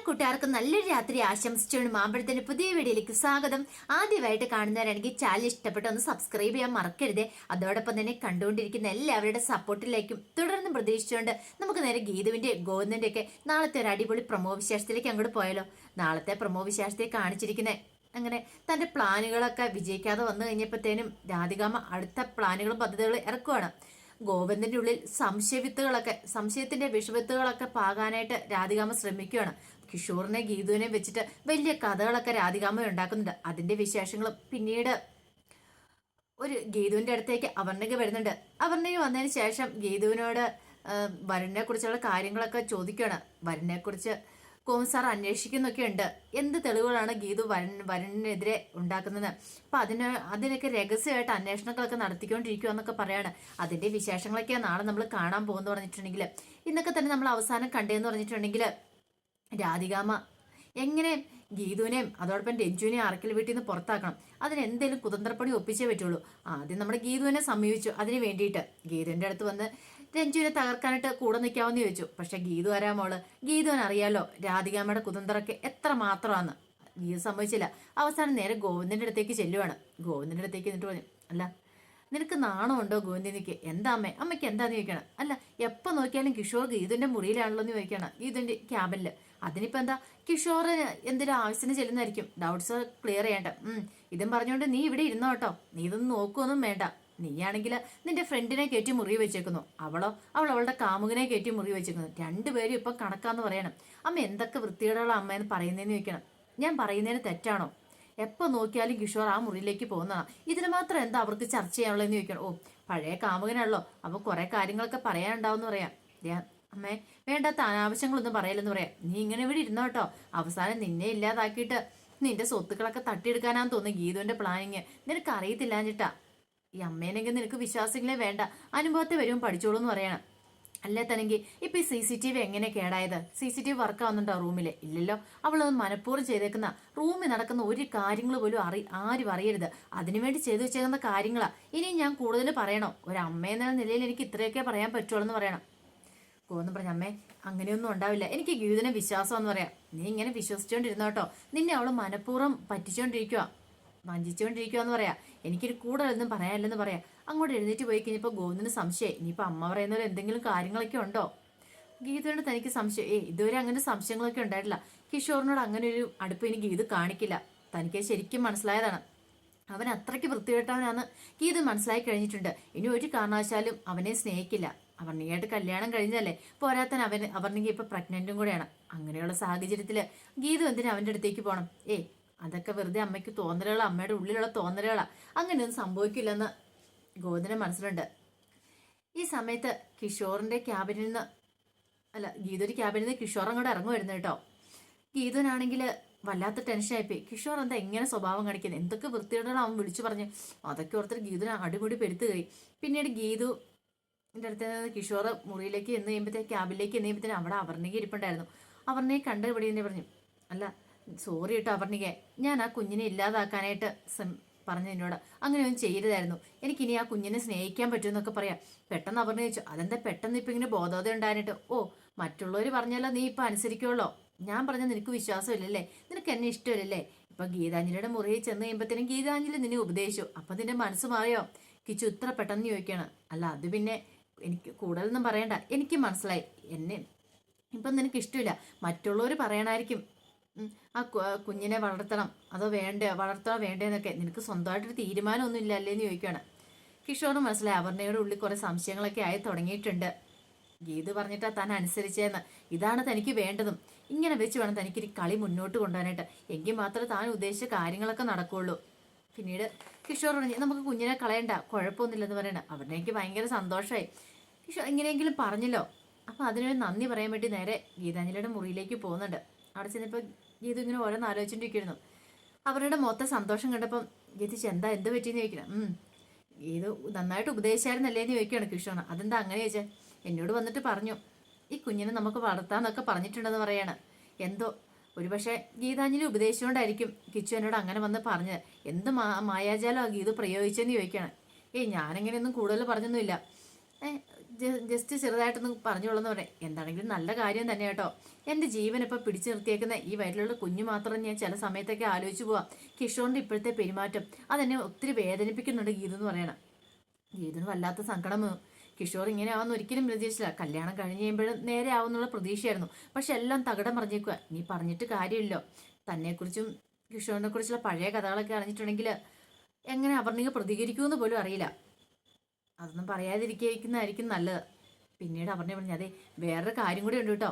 കൂട്ടുകാർക്ക് നല്ലൊരു രാത്രി ആശംസിച്ചുകൊണ്ട് മാമ്പഴത്തിന്റെ പുതിയ വീഡിയോയിലേക്ക് സ്വാഗതം. ആദ്യമായിട്ട് കാണുന്നവരാണെങ്കിൽ ചാനൽ ഇഷ്ടപ്പെട്ട് ഒന്ന് സബ്സ്ക്രൈബ് ചെയ്യാൻ മറക്കരുത്. അതോടൊപ്പം തന്നെ കണ്ടുകൊണ്ടിരിക്കുന്ന എല്ലാവരുടെ സപ്പോർട്ടിലേക്കും തുടർന്ന് പ്രതീക്ഷിച്ചുകൊണ്ട് നമുക്ക് നേരെ ഗീതുവിന്റെ ഗോവിന്ദന്റെ ഒക്കെ നാളത്തെ ഒരു അടിപൊളി പ്രമോ വിശേഷത്തിലേക്ക് അങ്ങോട്ട് പോയാലോ. നാളത്തെ പ്രമോ വിശേഷത്തെ കാണിച്ചിരിക്കുന്നത് അങ്ങനെ തന്റെ പ്ലാനുകളൊക്കെ വിജയിക്കാതെ വന്നു കഴിഞ്ഞപ്പോഴത്തേനും രാധികാമ്മ അടുത്ത പ്ലാനുകളും പദ്ധതികളും ഇറക്കുവാണ്. ഗോവിന്ദന്റെ ഉള്ളിൽ സംശയത്തിന്റെ വിഷവിത്തുകളൊക്കെ പാകാനായിട്ട് രാധികാമ്മ ശ്രമിക്കുകയാണ്. കിഷോറിനെ ഗീതുവിനെ വെച്ചിട്ട് വലിയ കഥകളൊക്കെ രാധികാമ്മ ഉണ്ടാക്കുന്നുണ്ട്. അതിന്റെ വിശേഷങ്ങളും പിന്നീട് ഒരു ഗീതുവിന്റെ അടുത്തേക്ക് അപർണയ്ക വരുന്നുണ്ട്. അപർണയ്ക വന്നതിന് ശേഷം ഗീതുവിനോട് വരുണിനെ കുറിച്ചുള്ള കാര്യങ്ങളൊക്കെ ചോദിക്കുകയാണ്. വരുണിനെ കുറിച്ച് കോൺസാർ അന്വേഷിക്കുന്നൊക്കെ ഉണ്ട്. എന്ത് തെളിവുകളാണ് ഗീതു വരുണിനെതിരെ ഉണ്ടാക്കുന്നത്? അപ്പൊ അതിനൊക്കെ രഹസ്യമായിട്ട് അന്വേഷണങ്ങളൊക്കെ നടത്തിക്കൊണ്ടിരിക്കുക എന്നൊക്കെ പറയാണ്. അതിന്റെ വിശേഷങ്ങളൊക്കെയാണ് നാളെ നമ്മൾ കാണാൻ പോകുന്നു പറഞ്ഞിട്ടുണ്ടെങ്കിൽ, ഇന്നൊക്കെ തന്നെ നമ്മൾ അവസാനം കണ്ടേന്ന് പറഞ്ഞിട്ടുണ്ടെങ്കിൽ രാധികാമ്മ എങ്ങനെ ഗീതുവിനെയും അതോടൊപ്പം രഞ്ജുവിനെയും അറക്കൽ വീട്ടിൽ നിന്ന് പുറത്താക്കണം, അതിന് എന്തെങ്കിലും കുതന്ത്രപ്പണി ഒപ്പിച്ചേ പറ്റുള്ളൂ. ആദ്യം നമ്മുടെ ഗീതുവിനെ സമീപിച്ചു. അതിന് വേണ്ടിയിട്ട് ഗീതുവിന്റെ അടുത്ത് വന്ന് രഞ്ജുവിനെ തകർക്കാനായിട്ട് കൂടെ നിൽക്കാമെന്ന് ചോദിച്ചു. പക്ഷെ ഗീതു ആരാ മോള്? ഗീതുവിന് അറിയാലോ രാധികാമ്മയുടെ കുതന്ത്രമൊക്കെ എത്ര മാത്രമാണെന്ന്. ഗീതു സമ്മതിച്ചില്ല. അവസാനം നേരെ ഗോവിന്ദന്റെ അടുത്തേക്ക് ചെല്ലുവാണ്. ഗോവിന്ദന്റെ അടുത്തേക്ക് എന്നിട്ട് പറഞ്ഞു, അല്ല നിനക്ക് നാണമുണ്ടോ ഗോവിന്ദനിക്ക്? എന്താ അമ്മയ്ക്ക് എന്താന്ന് ചോദിക്കണം. അല്ല എപ്പോ നോക്കിയാലും കിഷോർ ഗീതുവിന്റെ മുറിയിലാണല്ലോ എന്ന് ചോദിക്കണം, ഗീതുവിന്റെ ക്യാബിനില്. അതിനിപ്പോ എന്താ, കിഷോർ എന്തൊരു ആവശ്യത്തിന് ചെല്ലുന്നതായിരിക്കും, ഡൗട്ട്സ് ക്ലിയർ ചെയ്യണ്ട. ഇതും പറഞ്ഞുകൊണ്ട് നീ ഇവിടെ ഇരുന്നോ കേട്ടോ, നീ ഇതൊന്നും നോക്കുവൊന്നും വേണ്ട. നീയാണെങ്കിൽ നിന്റെ ഫ്രണ്ടിനെ കയറ്റി മുറി വെച്ചേക്കുന്നു, അവളുടെ കാമുകനെ കയറ്റി മുറി വെച്ചേക്കുന്നു. രണ്ടുപേരും ഇപ്പൊ കണക്കാന്ന് പറയണം. അമ്മ എന്തൊക്കെ വൃത്തികേടുള്ള അമ്മയെന്ന് പറയുന്നതെന്ന് ചോദിക്കണം. ഞാൻ പറയുന്നതിന് തെറ്റാണോ? എപ്പോ നോക്കിയാലും കിഷോർ ആ മുറിയിലേക്ക് പോകുന്നതാണ്. ഇതിന് മാത്രം എന്താ അവർക്ക് ചർച്ച ചെയ്യാനുള്ളതെന്ന് ചോദിക്കണം. ഓ പഴയ കാമുകനാണല്ലോ, അപ്പൊ കുറെ കാര്യങ്ങളൊക്കെ പറയാനുണ്ടാവും പറയാം. അമ്മേ വേണ്ടാത്ത അനാവശ്യങ്ങളൊന്നും പറയലെന്ന് പറയാം. നീ ഇങ്ങനെ ഇവിടെ ഇരുന്നോ കേട്ടോ, അവസാനം നിന്നെ ഇല്ലാതാക്കിയിട്ട് നിന്റെ സ്വത്തുക്കളൊക്കെ തട്ടിയെടുക്കാനാന്ന് തോന്നുന്നു ഗീതുവിന്റെ പ്ലാനിങ്. നിനക്ക് അറിയത്തില്ലാഞ്ഞിട്ടാ. ഈ അമ്മേനെങ്കിൽ നിനക്ക് വിശ്വാസങ്ങളെ വേണ്ട, അനുഭവത്തെ വരും പഠിച്ചോളൂ എന്ന് പറയണം. അല്ലേ തന്നെങ്കിൽ ഇപ്പൊ ഈ CCTV എങ്ങനെ കേടായത്? CCTV വർക്ക് ആവുന്നുണ്ടോ റൂമില്? ഇല്ലല്ലോ. അവളത് മനഃപൂർവ്വം ചെയ്തേക്കുന്ന, റൂമിൽ നടക്കുന്ന ഒരു കാര്യങ്ങൾ പോലും ആരും അറിയരുത്, അതിനുവേണ്ടി ചെയ്തു വെച്ചേക്കുന്ന കാര്യങ്ങളാ. ഇനി ഞാൻ കൂടുതൽ പറയണോ? ഒരു അമ്മയെന്ന നിലയിൽ എനിക്ക് ഇത്രയൊക്കെ പറയാൻ പറ്റുള്ളൂ എന്ന് പറയണം. കോന്ന് പറഞ്ഞ, അമ്മേ അങ്ങനെയൊന്നും ഉണ്ടാവില്ല, എനിക്ക് ഗീതുവിനെ വിശ്വാസം എന്ന് പറയാം. നീ ഇങ്ങനെ വിശ്വസിച്ചോണ്ടിരുന്നോട്ടോ, നിന്നെ അവള് മനഃപൂർവ്വം പറ്റിച്ചോണ്ടിരിക്കുക, വഞ്ചിച്ചോണ്ടിരിക്കുക എന്ന് പറയാ. എനിക്കൊരു കൂടുതലൊന്നും പറയാനില്ലെന്ന് പറയാം. അങ്ങോട്ട് എഴുന്നേറ്റ് പോയി കഴിഞ്ഞപ്പോൾ ഗോവിന്ദന് സംശയം, ഇനിയിപ്പോൾ അമ്മ പറയുന്നവർ എന്തെങ്കിലും കാര്യങ്ങളൊക്കെ ഉണ്ടോ? ഗീതയോട് തനിക്ക് സംശയം. ഇതുവരെ അങ്ങനെ സംശയങ്ങളൊക്കെ ഉണ്ടായിട്ടില്ല. കിഷോറിനോട് അങ്ങനെ ഒരു അടുപ്പ് ഇനി ഗീത കാണിക്കില്ല. തനിക്ക് ശരിക്കും മനസ്സിലായതാണ്. അവൻ അത്രയ്ക്ക് വൃത്തികെട്ടവനാന്ന് ഗീത മനസ്സിലാക്കി കഴിഞ്ഞിട്ടുണ്ട്. ഇനി ഒരു കാരണവശാലും അവനെ സ്നേഹിക്കില്ല. അവർണിയായിട്ട് കല്യാണം കഴിഞ്ഞല്ലേ, പോരാത്തൻ അവർണിക്ക് ഇപ്പൊ പ്രഗ്നന്റും കൂടെയാണ്. അങ്ങനെയുള്ള സാഹചര്യത്തില് ഗീത എന്തിനാ അവന്റെ അടുത്തേക്ക് പോകണം? അതൊക്കെ വെറുതെ അമ്മയ്ക്ക് തോന്നലുകളാ, അമ്മയുടെ ഉള്ളിലുള്ള തോന്നലുകളാ. അങ്ങനെയൊന്നും സംഭവിക്കില്ലെന്ന് ഗോവിന്ദന് മനസ്സിലുണ്ട്. ഈ സമയത്ത് കിഷോറിന്റെ ക്യാബിനിൽ നിന്ന് ഗീതൊരു ക്യാബിനിൽ നിന്ന് കിഷോർ അങ്ങോട്ട് ഇറങ്ങുമായിരുന്നു കേട്ടോ. ഗീതുവിനാണെങ്കിൽ വല്ലാത്ത ടെൻഷനായിപ്പോയി. കിഷോർ എന്താ ഇങ്ങനെ സ്വഭാവം കാണിക്കുന്നത്, എന്തൊക്കെ വൃത്തികേടുകളാണ് അവൻ വിളിച്ചു പറഞ്ഞു. അതൊക്കെ ഓർത്തിട്ട് ഗീതുവിനെ അടിമുടി പെരുത്ത് കയറി. പിന്നീട് ഗീതുവിന്റെ അടുത്ത് നിന്ന് കിഷോർ മുറിയിലേക്ക് എന്ന് കഴിയുമ്പോഴത്തേക്ക് ക്യാബിലേക്ക് എന്ന് കഴിയുമ്പോഴത്തേനും അവിടെ അപർണിക ഇരിപ്പുണ്ടായിരുന്നു. അപർണയെ കണ്ട് ഇവിടെ തന്നെ പറഞ്ഞു, അല്ല സോറി കേട്ടോ അപർണിക, ഞാൻ ആ കുഞ്ഞിനെ ഇല്ലാതാക്കാനായിട്ട് പറഞ്ഞു എന്നോട്, അങ്ങനെയൊന്നും ചെയ്യരുതായിരുന്നു. എനിക്കിനി ആ കുഞ്ഞിനെ സ്നേഹിക്കാൻ പറ്റുമെന്നൊക്കെ പറയാം. പെട്ടെന്ന് അപർണ ചോദിച്ചു, അതെന്താ പെട്ടെന്ന് ഇപ്പൊ ഇങ്ങനെ ബോധോദയം ഉണ്ടായിട്ട്? ഓ മറ്റുള്ളവർ പറഞ്ഞാലോ നീ ഇപ്പൊ അനുസരിക്കുള്ളോ? ഞാൻ പറഞ്ഞ നിനക്ക് വിശ്വാസമില്ലല്ലേ, നിനക്ക് എന്നെ ഇഷ്ടമില്ലല്ലേ? ഇപ്പൊ ഗീതാഞ്ജലിയുടെ മുറിയിൽ ചെന്ന് കഴിയുമ്പോഴത്തേനും ഗീതാഞ്ജലി നിന്നെ ഉപദേശിച്ചു, അപ്പൊ നിന്റെ മനസ്സ് മാറിയോ? കിച്ചു ഇത്ര പെട്ടെന്ന് ചോദിക്കാണ്. അല്ല അത് പിന്നെ എനിക്ക് കൂടുതലൊന്നും പറയണ്ട, എനിക്ക് മനസ്സിലായി. എന്നെ ഇപ്പം നിനക്ക് ഇഷ്ടമില്ല, മറ്റുള്ളവർ പറയണായിരിക്കും ആ കുഞ്ഞിനെ വളർത്തണം അതോ വളർത്തണോ വേണ്ടേന്നൊക്കെ. നിനക്ക് സ്വന്തമായിട്ടൊരു തീരുമാനമൊന്നും ഇല്ല അല്ലേന്ന് ചോദിക്കുകയാണ്. കിഷോറിന് മനസ്സിലായി അപർണയുടെ ഉള്ളിൽ കുറെ സംശയങ്ങളൊക്കെ ആയി തുടങ്ങിയിട്ടുണ്ട്. ഗീത് പറഞ്ഞിട്ടാ താൻ അനുസരിച്ചേന്ന്, ഇതാണ് തനിക്ക് വേണ്ടതും. ഇങ്ങനെ വെച്ച് വേണം തനിക്കൊരു കളി മുന്നോട്ട് കൊണ്ടുപോകാനായിട്ട്, എങ്കിൽ മാത്രമേ താൻ ഉദ്ദേശിച്ച കാര്യങ്ങളൊക്കെ നടക്കുകയുള്ളൂ. പിന്നീട് കിഷോർ പറഞ്ഞു, നമുക്ക് കുഞ്ഞിനെ കളയണ്ട, കുഴപ്പമൊന്നുമില്ലെന്ന് പറയണ. അവരുടെ ഭയങ്കര സന്തോഷമായി. കിഷോർ ഇങ്ങനെയെങ്കിലും പറഞ്ഞല്ലോ. അപ്പൊ അതിനൊരു നന്ദി പറയാൻ വേണ്ടി നേരെ ഗീതാഞ്ജലിയുടെ മുറിയിലേക്ക് പോകുന്നുണ്ട്. അവിടെ ചെന്നപ്പോൾ ഗീതു ഇങ്ങനെ ഓരോന്ന് ആലോചിച്ചുകൊണ്ടിരിക്കുന്നു. അവരുടെ മൊത്തം സന്തോഷം കണ്ടപ്പം ഗീതിച്ച് എന്ത് പറ്റിയെന്ന് ചോദിക്കണം. ഗീതു നന്നായിട്ട് ഉപദേശിച്ചായിരുന്നല്ലേന്ന് ചോദിക്കുകയാണ് കിഷോർ. അതെന്താ അങ്ങനെ ചോദിച്ചേ? എന്നോട് വന്നിട്ട് പറഞ്ഞു ഈ കുഞ്ഞിനെ നമുക്ക് വളർത്താന്നൊക്കെ പറഞ്ഞിട്ടുണ്ടെന്ന് പറയാണ്. എന്തോ ഒരുപക്ഷെ ഗീതാഞ്ജലി ഉപദേശിച്ചുകൊണ്ടായിരിക്കും കിച്ചു എന്നോട് അങ്ങനെ വന്ന് പറഞ്ഞത്. എന്ത് മായാജാലോ ഗീതു പ്രയോഗിച്ചെന്ന് ചോദിക്കുകയാണ്. ഞാനിങ്ങനെയൊന്നും കൂടുതൽ പറഞ്ഞൊന്നുമില്ല. ജസ്റ്റ് ചെറുതായിട്ടൊന്ന് പറഞ്ഞോളെന്ന് പറയാം. എന്താണെങ്കിലും നല്ല കാര്യം തന്നെ കേട്ടോ. എൻ്റെ ജീവൻ ഇപ്പം പിടിച്ചു നിർത്തിയേക്കുന്ന ഈ വയറ്റിലുള്ള കുഞ്ഞു മാത്രം ഞാൻ ചില സമയത്തൊക്കെ ആലോചിച്ച് പോവാം. കിഷോറിൻ്റെ ഇപ്പോഴത്തെ പെരുമാറ്റം അതെന്നെ ഒത്തിരി വേദനിപ്പിക്കുന്നുണ്ട് ഗീതു എന്ന് പറയണം. ഗീതുന് വല്ലാത്ത സങ്കടം. കിഷോർ ഇങ്ങനെ ആവുന്ന ഒരിക്കലും പ്രതീക്ഷിച്ചില്ല. കല്യാണം കഴിഞ്ഞ് കഴിയുമ്പോഴും നേരെ ആവുന്നുള്ള പ്രതീക്ഷയായിരുന്നു. പക്ഷെ എല്ലാം തകിടം പറഞ്ഞേക്കുക. നീ പറഞ്ഞിട്ട് കാര്യമില്ലോ. തന്നെക്കുറിച്ചും കിഷോറിനെ കുറിച്ചുള്ള പഴയ കഥകളൊക്കെ അറിഞ്ഞിട്ടുണ്ടെങ്കിൽ എങ്ങനെ അപർണിക പ്രതികരിക്കുമെന്ന് പോലും അറിയില്ല. അതൊന്നും പറയാതിരിക്കുന്നതായിരിക്കും നല്ലത്. പിന്നീട് അപർണ പറഞ്ഞു, അതെ വേറൊരു കാര്യം കൂടി ഉണ്ട് കേട്ടോ.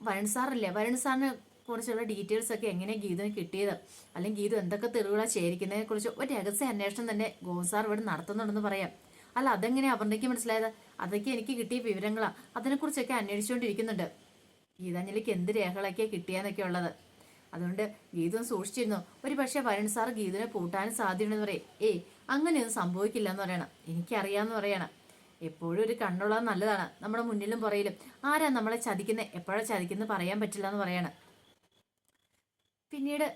വരുൺ സാറില്ലേ, വരുൺ സാറിനെ കുറിച്ചുള്ള ഡീറ്റെയിൽസ് ഒക്കെ എങ്ങനെ ഗീതുവിന് കിട്ടിയത്, അല്ലെങ്കിൽ ഗീതു എന്തൊക്കെ തെളിവുകളാണ് ശേഖരിക്കുന്നതിനെ കുറിച്ച് ഒരു രഹസ്യ അന്വേഷണം തന്നെ ഗോവിന്ദ് സാർ ഇവിടെ നടത്തുന്നുണ്ടെന്ന് പറയാം. അല്ല അതെങ്ങനെയാ അപർണയ്ക്ക് മനസ്സിലായത്? അതൊക്കെ എനിക്ക് കിട്ടിയ വിവരങ്ങളാണ്. അതിനെക്കുറിച്ചൊക്കെ അന്വേഷിച്ചുകൊണ്ടിരിക്കുന്നുണ്ട്. ഗീതാഞ്ജലിക്ക് എന്ത് രേഖകളൊക്കെയാണ് കിട്ടിയെന്നൊക്കെ ഉള്ളത്. അതുകൊണ്ട് ഗീതു സൂക്ഷിച്ചിരുന്നു. ഒരു പക്ഷേ വരുൺ സാർ ഗീതുവിനെ പൂട്ടാനും സാധ്യതയുണ്ടെന്ന് പറയും. ഏയ് അങ്ങനെയൊന്നും സംഭവിക്കില്ല എന്ന് പറയണം. എനിക്കറിയാമെന്ന് പറയണം. എപ്പോഴും ഒരു കണ്ണുള്ളത് നല്ലതാണ്. നമ്മുടെ മുന്നിലും പുറയിലും ആരാ നമ്മളെ ചതിക്കുന്നത്, എപ്പോഴാണ് ചതിക്കുന്നത് പറയാൻ പറ്റില്ല എന്ന് പറയണം. പിന്നീട്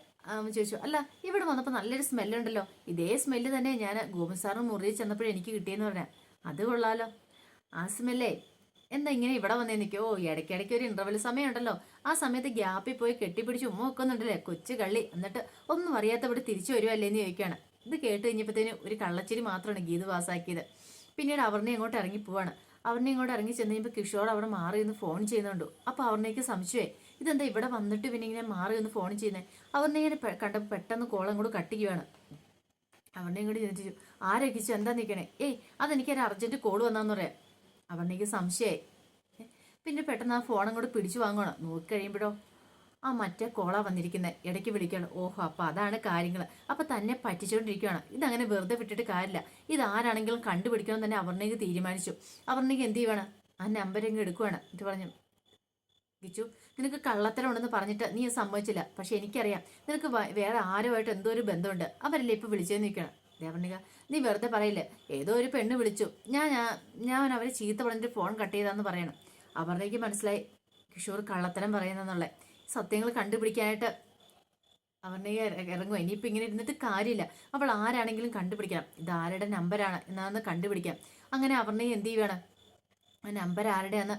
ചോദിച്ചു, അല്ല ഇവിടെ വന്നപ്പോൾ നല്ലൊരു സ്മെല്ലുണ്ടല്ലോ. ഇതേ സ്മെല്ല് തന്നെ ഞാൻ ഗോവിന്ദ് സാറിന് മുറിയിൽ ചെന്നപ്പോഴും എനിക്ക് കിട്ടിയെന്ന് പറഞ്ഞാൽ. അത് കൊള്ളാലോ. ആ സ്മെല്ലേ എന്താ ഇങ്ങനെ ഇവിടെ വന്നേ നിൽക്കോ? ഇടയ്ക്കിടയ്ക്ക് ഒരു ഇന്റർവെൽ സമയമുണ്ടല്ലോ, ആ സമയത്ത് ഗ്യാപ്പിൽ പോയി കെട്ടിപ്പിടിച്ച് ഉമ്മ വെക്കുന്നുണ്ടല്ലേ കൊച്ചു കള്ളി. എന്നിട്ട് ഒന്നും അറിയാത്ത ഇവിടെ തിരിച്ചു വരുമല്ലേ എന്ന് ചോദിക്കുകയാണ്. ഇത് കേട്ട് കഴിഞ്ഞപ്പോഴത്തേന് ഒരു കള്ളച്ചിരി മാത്രമാണ് ഗീത് പാസ്സാക്കിയത്. പിന്നീട് അവർണെ അങ്ങോട്ട് ഇറങ്ങി പോവാണ്. അവർണെ ഇങ്ങോട്ട് ഇറങ്ങി ചെന്ന് കഴിയുമ്പോൾ കിഷോർ അവിടെ മാറി നിന്ന് ഫോൺ ചെയ്യുന്നുണ്ടോ. അപ്പോൾ അവർണയ്ക്ക് സംശയമായി, ഇതെന്താ ഇവിടെ വന്നിട്ട് പിന്നെ ഇങ്ങനെ മാറി ഒന്ന് ഫോൺ ചെയ്യുന്നത്. അവർണെ ഇങ്ങനെ കണ്ടപ്പോൾ പെട്ടെന്ന് കോളം കൂടെ കട്ട് ചെയ്യുവാണ്. അവർണയും കൂടി ചിന്തിച്ചു, ആരൊക്കിച്ചു എന്താ നിൽക്കണേ? ഏയ് അതെനിക്കൊരു അർജന്റ് കോൾ വന്നാന്ന് പറയാം. അവർണയ്ക്ക് സംശയമായി. പിന്നെ പെട്ടെന്ന് ആ ഫോണും കൂടെ പിടിച്ചു വാങ്ങണം. നോക്കി കഴിയുമ്പോഴോ ആ മറ്റേ കോളാ വന്നിരിക്കുന്നത്. ഇടയ്ക്ക് വിളിക്കണം. ഓഹോ അപ്പം അതാണ് കാര്യങ്ങൾ. അപ്പം തന്നെ പറ്റിച്ചുകൊണ്ടിരിക്കുകയാണ്. ഇതങ്ങനെ വെറുതെ വിട്ടിട്ട് കാര്യമില്ല. ഇതാരാണെങ്കിലും കണ്ടുപിടിക്കണം തന്നെ അവർണയ്ക്ക് തീരുമാനിച്ചു. അവർണയ്ക്ക് എന്ത് ചെയ്യുവാണ്, ആ നമ്പരെങ്ങ് എടുക്കുവാണ്. ഇത് പറഞ്ഞു, ഗിച്ചു നിനക്ക് കള്ളത്തരം ഉണ്ടെന്ന് പറഞ്ഞിട്ട് നീ സമ്മതിച്ചില്ല. പക്ഷെ എനിക്കറിയാം നിനക്ക് വേറെ ആരുമായിട്ട് എന്തോ ഒരു ബന്ധമുണ്ട്. അവരല്ലേ ഇപ്പം വിളിച്ചതെന്ന് നിൽക്കണം. ദേവർണിക നീ വെറുതെ പറയില്ലേ, ഏതോ ഒരു പെണ്ണ് വിളിച്ചു, ഞാൻ അവരെ ചീത്ത പറഞ്ഞിട്ട് ഫോൺ കട്ട് ചെയ്താന്ന് പറയണം. അപർണയ്ക്ക് മനസ്സിലായി കിഷോർ കള്ളത്തരം പറയുന്നെന്നുള്ളത്. സത്യങ്ങൾ കണ്ടുപിടിക്കാനായിട്ട് അപർണയ്ക്ക് ഇറങ്ങുക. ഇനിയിപ്പോൾ ഇങ്ങനെ ഇരുന്നിട്ട് കാര്യമില്ല. അവൾ ആരാണെങ്കിലും കണ്ടുപിടിക്കണം. ഇത് ആരുടെ നമ്പരാണ് എന്നാന്ന് കണ്ടുപിടിക്കാം. അങ്ങനെ അപർണയെ എന്ത് ചെയ്യുകയാണ്, ആ നമ്പർ ആരുടെയാന്ന്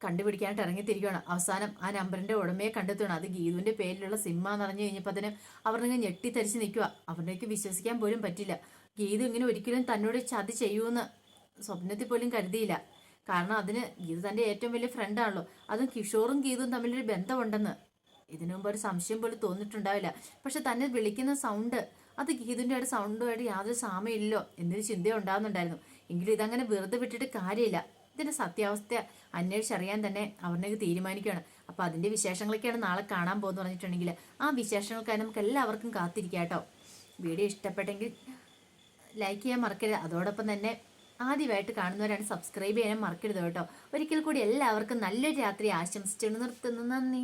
കണ്ടുപിടിക്കാനായിട്ട് ഇറങ്ങിത്തിരിക്കുകയാണ്. അവസാനം ആ നമ്പറിന്റെ ഉടമയെ കണ്ടെത്തുകയാണ്. അത് ഗീതുവിന്റെ പേരിലുള്ള സിമ്മാന്ന് അറിഞ്ഞു കഴിഞ്ഞപ്പോൾ അതിന് അപർണ ഞെട്ടിത്തരിച്ച് നിൽക്കുക. അപർണയ്ക്ക് വിശ്വസിക്കാൻ പോലും പറ്റില്ല. ഗീതു ഇങ്ങനെ ഒരിക്കലും തന്നോട് ചതി ചെയ്യുമെന്ന് സ്വപ്നത്തിൽ പോലും കരുതിയില്ല. കാരണം അതിന് ഗീതു തൻ്റെ ഏറ്റവും വലിയ ഫ്രണ്ടാണല്ലോ. അതും കിഷോറും ഗീതുവും തമ്മിലൊരു ബന്ധമുണ്ടെന്ന് ഇതിനു മുമ്പ് ഒരു സംശയം പോലും തോന്നിയിട്ടുണ്ടാവില്ല. പക്ഷെ തന്നെ വിളിക്കുന്ന സൗണ്ട് അത് ഗീതുവിൻ്റെ ഒരു സൗണ്ടുമായിട്ട് യാതൊരു സാമ്യമില്ലല്ലോ എന്നൊരു ചിന്ത ഉണ്ടാകുന്നുണ്ടായിരുന്നു. എങ്കിലും ഇതങ്ങനെ വെറുതെ വിട്ടിട്ട് കാര്യമില്ല. ഇതിൻ്റെ സത്യാവസ്ഥ അന്വേഷിച്ചറിയാൻ തന്നെ അവർണയ്ക്ക് തീരുമാനിക്കുകയാണ്. അപ്പോൾ അതിൻ്റെ വിശേഷങ്ങളൊക്കെയാണ് നാളെ കാണാൻ പോകുന്നു പറഞ്ഞിട്ടുണ്ടെങ്കിൽ ആ വിശേഷങ്ങൾക്കായി നമുക്ക് എല്ലാവർക്കും കാത്തിരിക്കാം കേട്ടോ. വീഡിയോ ഇഷ്ടപ്പെട്ടെങ്കിൽ ലൈക്ക് ചെയ്യാൻ മറക്കരുത്. അതോടൊപ്പം തന്നെ ആദ്യമായിട്ട് കാണുന്നവരാണ് സബ്സ്ക്രൈബ് ചെയ്യാനും മറക്കരുത് കേട്ടോ. ഒരിക്കൽ കൂടി എല്ലാവർക്കും നല്ലൊരു രാത്രി ആശംസിച്ചു നിർത്തുന്നു. നന്ദി.